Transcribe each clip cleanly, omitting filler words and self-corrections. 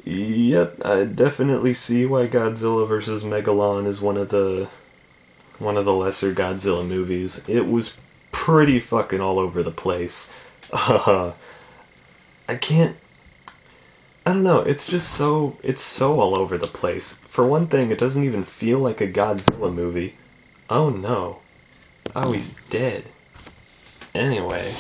Yep, I definitely see why Godzilla vs. Megalon is one of the lesser Godzilla movies. It was pretty fucking all over the place. Uh, I can't. I don't know. It's so all over the place. For one thing, it doesn't even feel like a Godzilla movie. Oh no. Oh, he's dead. Anyway,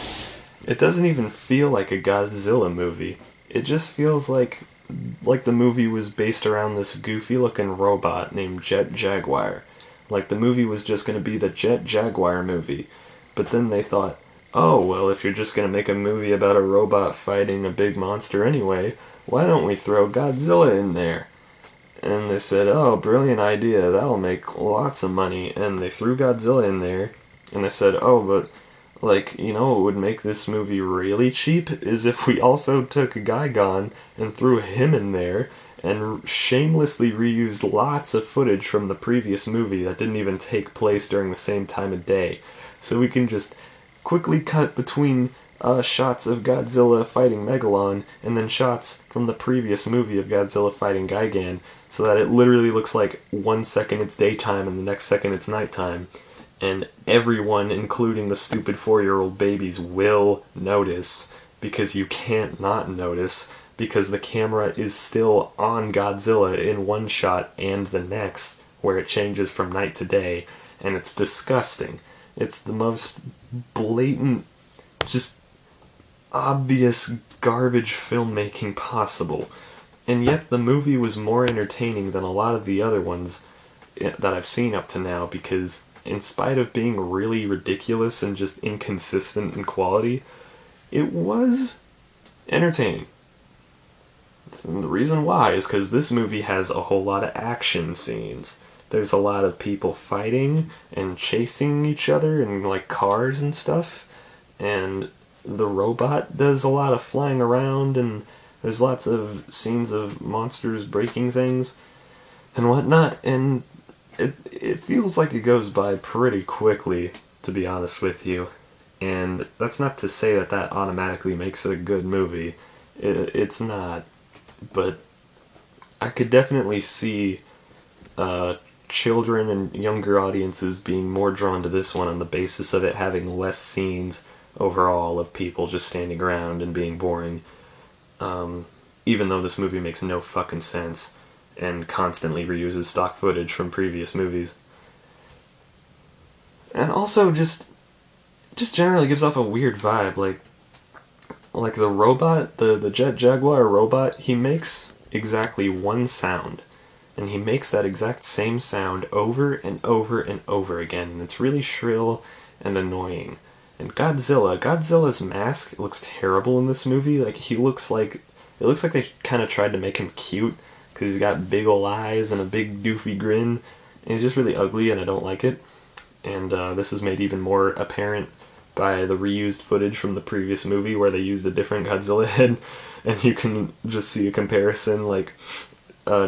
it doesn't even feel like a Godzilla movie. It just feels like the movie was based around this goofy looking robot named Jet Jaguar. Like the movie was just going to be the Jet Jaguar movie. But then they thought, oh, well, if you're just going to make a movie about a robot fighting a big monster anyway, why don't we throw Godzilla in there? And they said, oh, brilliant idea, that'll make lots of money. And they threw Godzilla in there, and they said, oh, but, like, what would make this movie really cheap is if we also took Gigon and threw him in there, and shamelessly reused lots of footage from the previous movie that didn't even take place during the same time of day. So we can just quickly cut between shots of Godzilla fighting Megalon and then shots from the previous movie of Godzilla fighting Gigan, so that it literally looks like 1 second it's daytime and the next second it's nighttime. And everyone, including the stupid 4-year-old babies, will notice, because you can't not notice, because the camera is still on Godzilla in one shot and the next, where it changes from night to day, and it's disgusting. It's the most blatant, just obvious garbage filmmaking possible. And yet the movie was more entertaining than a lot of the other ones that I've seen up to now, because in spite of being really ridiculous and just inconsistent in quality, it was entertaining. And the reason why is because this movie has a whole lot of action scenes. There's a lot of people fighting and chasing each other in like cars and stuff, and the robot does a lot of flying around, and there's lots of scenes of monsters breaking things and whatnot, and it feels like it goes by pretty quickly, to be honest with you. And that's not to say that that automatically makes it a good movie. It's not. But I could definitely see children and younger audiences being more drawn to this one on the basis of it having less scenes overall of people just standing around and being boring. Even though this movie makes no fucking sense and constantly reuses stock footage from previous movies. And also just generally gives off a weird vibe, like the robot, the Jet Jaguar robot, he makes exactly one sound. And he makes that exact same sound over and over and over again. And it's really shrill and annoying. And Godzilla's mask looks terrible in this movie. It looks like they kind of tried to make him cute, because he's got big ol' eyes and a big doofy grin. And he's just really ugly, and I don't like it. And this is made even more apparent by the reused footage from the previous movie where they used a different Godzilla head, and you can just see a comparison,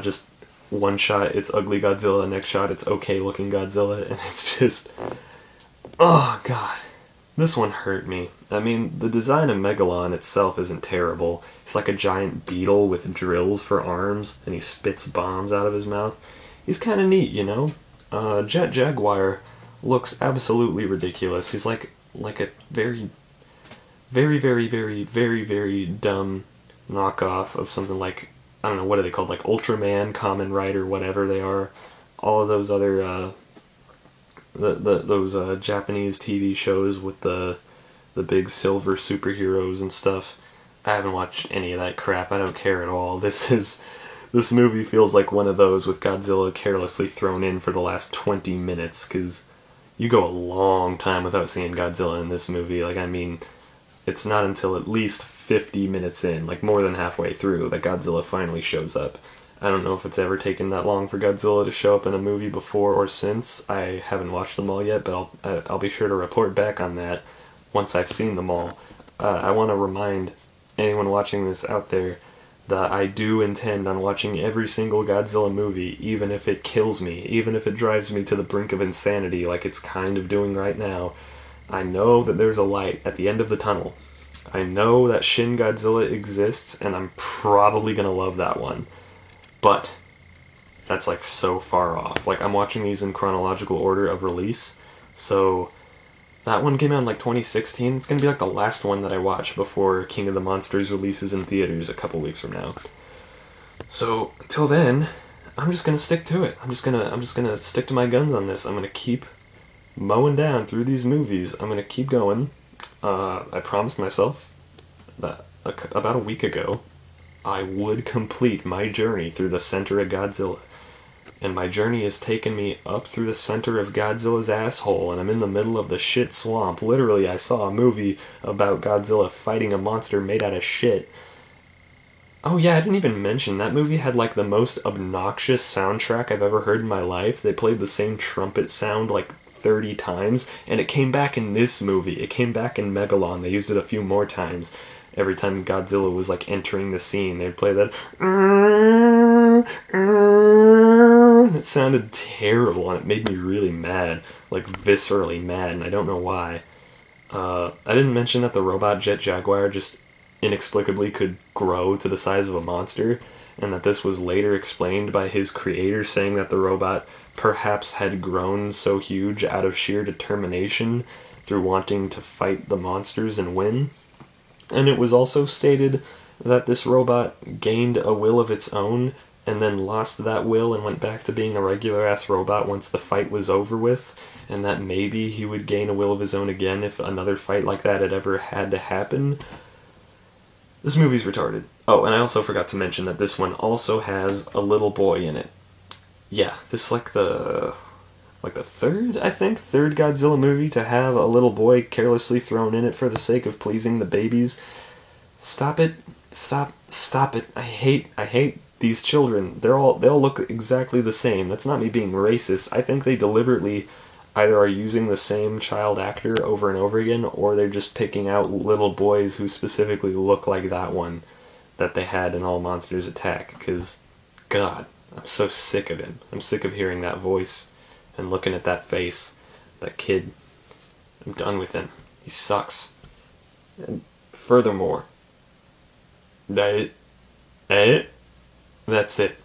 just one shot it's ugly Godzilla, next shot it's okay looking Godzilla, and it's just, oh god, this one hurt me. I mean, the design of Megalon itself isn't terrible. He's like a giant beetle with drills for arms, and he spits bombs out of his mouth. He's kind of neat, Jet Jaguar looks absolutely ridiculous. He's like a very, very, very, very, very, very dumb knockoff of something like, I don't know, what are they called? Like Ultraman, Kamen Rider, whatever they are. All of those other, those Japanese TV shows with the big silver superheroes and stuff. I haven't watched any of that crap. I don't care at all. This movie feels like one of those with Godzilla carelessly thrown in for the last 20 minutes, because you go a long time without seeing Godzilla in this movie. It's not until at least 50 minutes in, more than halfway through, that Godzilla finally shows up. I don't know if it's ever taken that long for Godzilla to show up in a movie before or since. I haven't watched them all yet, but I'll be sure to report back on that once I've seen them all. I want to remind anyone watching this out there that I do intend on watching every single Godzilla movie, even if it kills me, even if it drives me to the brink of insanity like it's kind of doing right now. I know that there's a light at the end of the tunnel, I know that Shin Godzilla exists, and I'm probably gonna love that one. But that's like so far off. Like I'm watching these in chronological order of release, so that one came out in like 2016. It's gonna be like the last one that I watch before King of the Monsters releases in theaters a couple weeks from now. So until then, I'm just gonna stick to it. I'm just gonna stick to my guns on this. I'm gonna keep mowing down through these movies. I'm gonna keep going. I promised myself that about a week ago I would complete my journey through the center of Godzilla. And my journey has taken me up through the center of Godzilla's asshole, and I'm in the middle of the shit swamp. Literally, I saw a movie about Godzilla fighting a monster made out of shit. Oh yeah, I didn't even mention, that movie had like the most obnoxious soundtrack I've ever heard in my life. They played the same trumpet sound like 30 times, and it came back in this movie. It came back in Megalon. They used it a few more times. Every time Godzilla was like entering the scene, they'd play that. And it sounded terrible, and it made me really mad, like viscerally mad, and I don't know why. I didn't mention that the robot jet Jaguar just inexplicably could grow to the size of a monster, and that this was later explained by his creator saying that the robot perhaps had grown so huge out of sheer determination through wanting to fight the monsters and win. And it was also stated that this robot gained a will of its own and then lost that will and went back to being a regular ass robot once the fight was over with, and that maybe he would gain a will of his own again if another fight like that had ever had to happen. This movie's retarded. Oh, and I also forgot to mention that this one also has a little boy in it. Yeah, this is like the third, I think, third Godzilla movie to have a little boy carelessly thrown in it for the sake of pleasing the babies. Stop it. Stop it. I hate these children. They all look exactly the same. That's not me being racist. I think they deliberately either are using the same child actor over and over again, or they're just picking out little boys who specifically look like that one that they had in All Monsters Attack. Because, God, I'm so sick of him. I'm sick of hearing that voice and looking at that face. That kid. I'm done with him. He sucks. And furthermore, that's it.